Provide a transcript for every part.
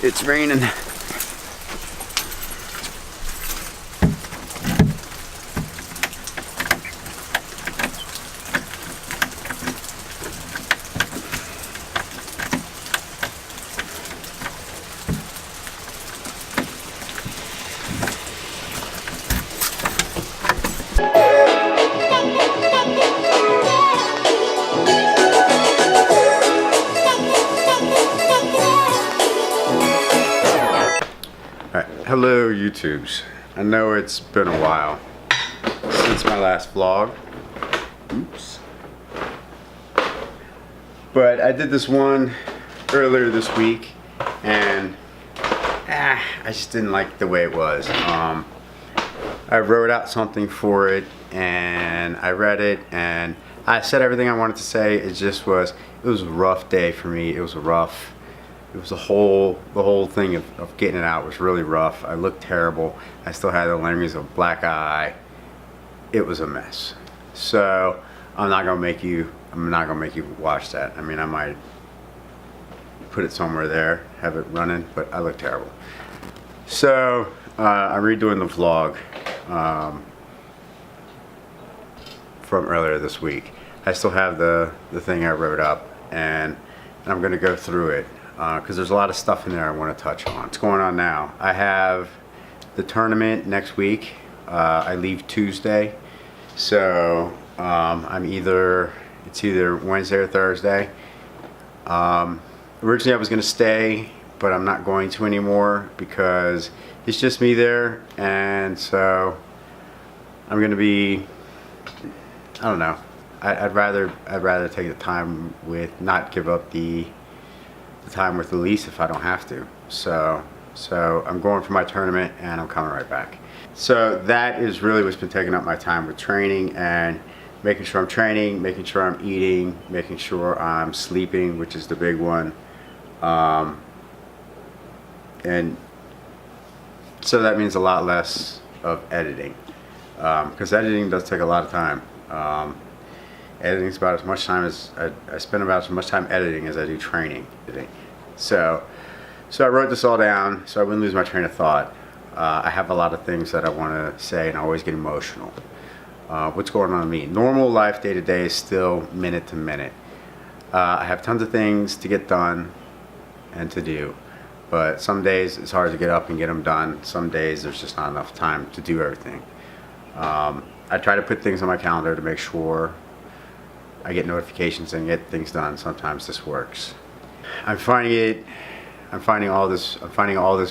It's raining. Hello YouTubes. I know it's been a while since my last vlog. Oops. But I did this one earlier this week and I just didn't like the way it was. I wrote out something for it and I read it and I said everything I wanted to say. It was a rough day for me. It was the whole thing of getting it out was really rough. I looked terrible. I still had the lemmings of black eye. It was a mess. So I'm not gonna make you watch that. I mean, I might put it somewhere there, have it running, but I look terrible. So I'm redoing the vlog from earlier this week. I still have the thing I wrote up and I'm gonna go through it. Because there's a lot of stuff in there I want to touch on. What's going on now? I have the tournament next week. I leave Tuesday, so it's either Wednesday or Thursday. Originally I was going to stay, but I'm not going to anymore because it's just me there, and so I'm going to be, I don't know. I'd rather take the time with, not give up the time with Elise if I don't have to. So I'm going for my tournament and I'm coming right back. So that is really what's been taking up my time with training and making sure I'm training, making sure I'm eating, making sure I'm sleeping, which is the big one. And so that means a lot less of editing, because editing does take a lot of time. Editing is about as much time as I spend about as much time editing as I do training. So I wrote this all down so I wouldn't lose my train of thought. I have a lot of things that I want to say and I always get emotional. What's going on with me? Normal life day to day is still minute to minute. I have tons of things to get done and to do, but some days it's hard to get up and get them done. Some days there's just not enough time to do everything. I try to put things on my calendar to make sure I get notifications and get things done. Sometimes this works. I'm finding all this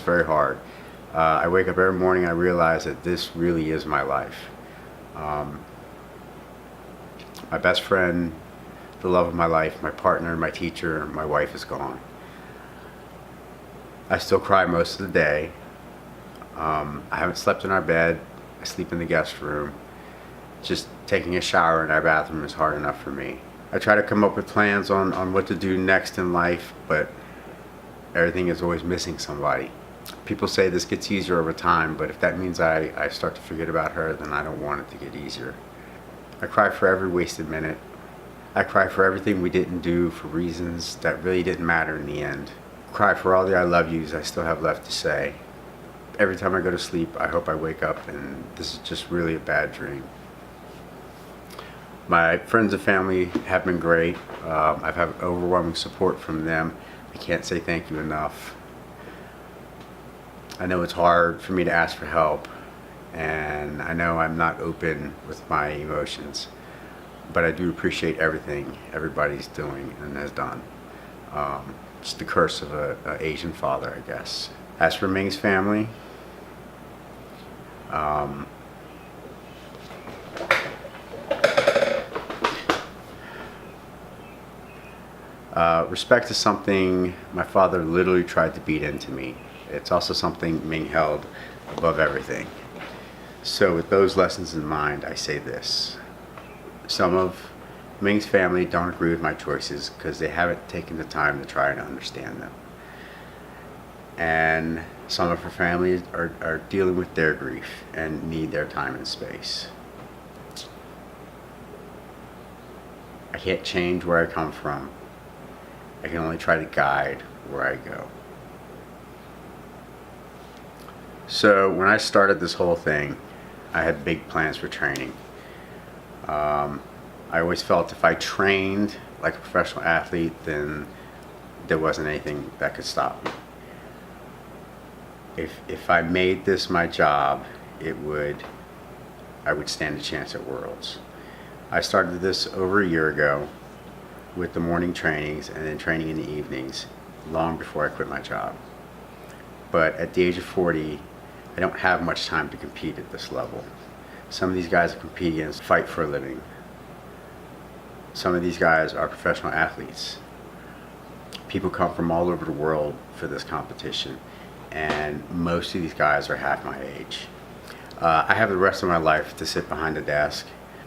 very hard. I wake up every morning, I realize that this really is my life. My best friend, the love of my life, my partner, my teacher, my wife is gone. I still cry most of the day. I haven't slept in our bed. I sleep in the guest room. Just taking a shower in our bathroom is hard enough for me. I try to come up with plans on what to do next in life, but everything is always missing somebody. People say this gets easier over time, but if that means I start to forget about her, then I don't want it to get easier. I cry for every wasted minute. I cry for everything we didn't do for reasons that really didn't matter in the end. I cry for all the I love yous I still have left to say. Every time I go to sleep, I hope I wake up and this is just really a bad dream. My friends and family have been great. I've had overwhelming support from them. I can't say thank you enough. I know it's hard for me to ask for help, and I know I'm not open with my emotions, but I do appreciate everything everybody's doing and has done. It's the curse of an Asian father, I guess. As for Ming's family, respect is something my father literally tried to beat into me. It's also something Ming held above everything. So with those lessons in mind, I say this. Some of Ming's family don't agree with my choices because they haven't taken the time to try and understand them. And some of her families are dealing with their grief and need their time and space. I can't change where I come from. I can only try to guide where I go. So when I started this whole thing, I had big plans for training. I always felt if I trained like a professional athlete, then there wasn't anything that could stop me. If I made this my job, I would stand a chance at Worlds. I started this over a year ago with the morning trainings and then training in the evenings, long before I quit my job. But at the age of 40, I don't have much time to compete at this level. Some of these guys I compete against fight for a living. Some of these guys are professional athletes. People come from all over the world for this competition, and most of these guys are half my age. I have the rest of my life to sit behind a desk.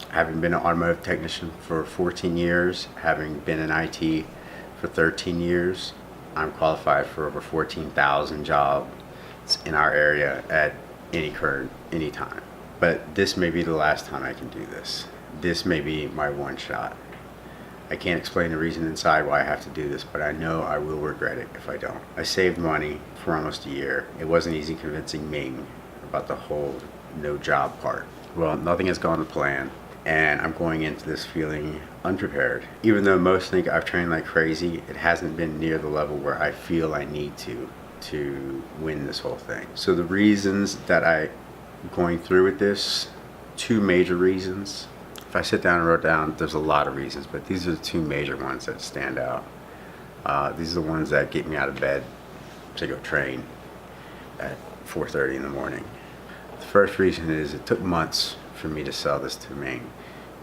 Having been an automotive technician for 14 years, having been in IT for 13 years, I'm qualified for over 14,000 jobs in our area at any time. But this may be the last time I can do this. This may be my one shot. I can't explain the reason inside why I have to do this, but I know I will regret it if I don't. I saved money for almost a year. It wasn't easy convincing Ming about the whole no job part. Well, nothing has gone to plan, and I'm going into this feeling unprepared. Even though most think I've trained like crazy, it hasn't been near the level where I feel I need to win this whole thing. So the reasons that I'm going through with this, two major reasons. If I sit down and wrote down, there's a lot of reasons, but these are the two major ones that stand out. These are the ones that get me out of bed to go train at 4:30 in the morning. The first reason is it took months for me to sell this to Ming,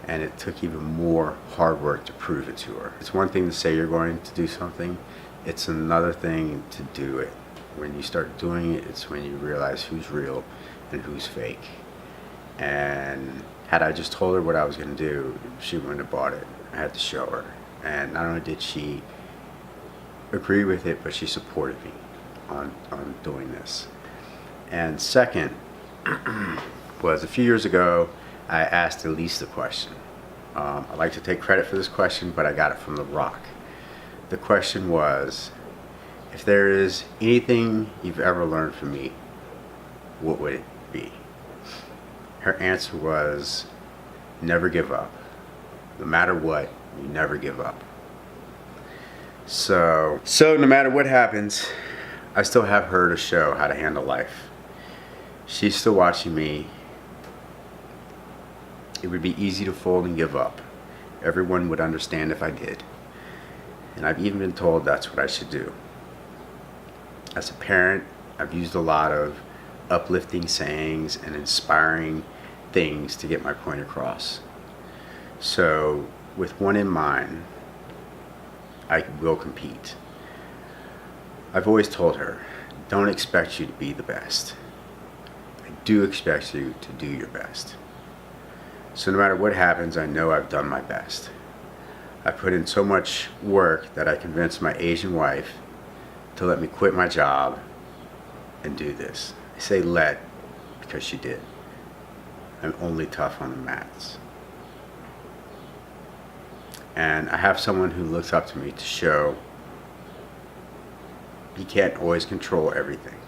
and it took even more hard work to prove it to her. It's one thing to say you're going to do something, it's another thing to do it. When you start doing it, it's when you realize who's real and who's fake. And had I just told her what I was going to do, she wouldn't have bought it. I had to show her. And not only did she agree with it, but she supported me on doing this. And second was a few years ago, I asked Elise the question. I like to take credit for this question, but I got it from The Rock. The question was, if there is anything you've ever learned from me, what would it be? Her answer was, never give up. No matter what, you never give up. So no matter what happens, I still have her to show how to handle life. She's still watching me. It would be easy to fold and give up. Everyone would understand if I did. And I've even been told that's what I should do. As a parent, I've used a lot of uplifting sayings and inspiring things to get my point across. So with one in mind, I will compete. I've always told her, don't expect you to be the best. I do expect you to do your best. So no matter what happens, I know I've done my best. I put in so much work that I convinced my Asian wife to let me quit my job and do this. I say let because she did. I'm only tough on the mats. And I have someone who looks up to me to show you can't always control everything.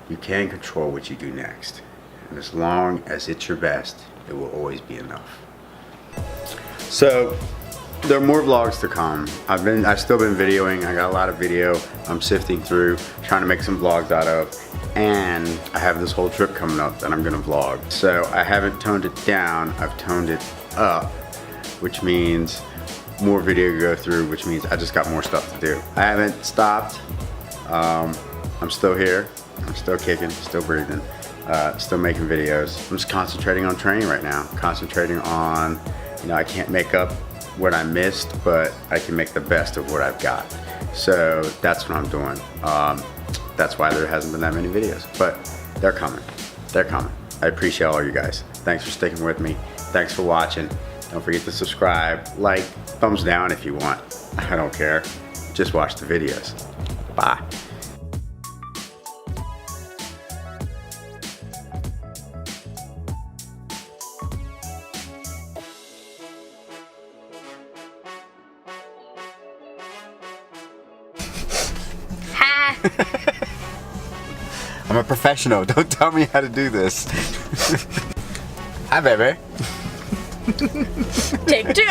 You can control what you do next. And as long as it's your best, it will always be enough. So there are more vlogs to come. I've still been videoing. I got a lot of video I'm sifting through, trying to make some vlogs out of. And I have this whole trip coming up that I'm gonna vlog. So I haven't toned it down, I've toned it up, which means more video to go through, which means I just got more stuff to do. I haven't stopped. I'm still here. I'm still kicking, still breathing, still making videos. I'm just concentrating on training right now. Concentrating on, you know, I can't make up what I missed, but I can make the best of what I've got. So that's what I'm doing. That's why there hasn't been that many videos, but they're coming. They're coming. I appreciate all you guys. Thanks for sticking with me. Thanks for watching. Don't forget to subscribe, like, thumbs down if you want. I don't care. Just watch the videos. Bye. I'm a professional. Don't tell me how to do this. Hi, baby. Take 2.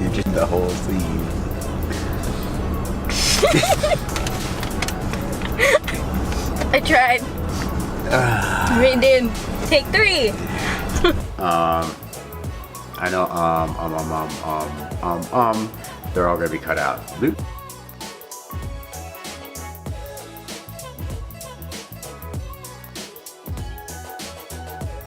You just the whole scene. I tried. Reading. Take 3. I know, they're all gonna be cut out.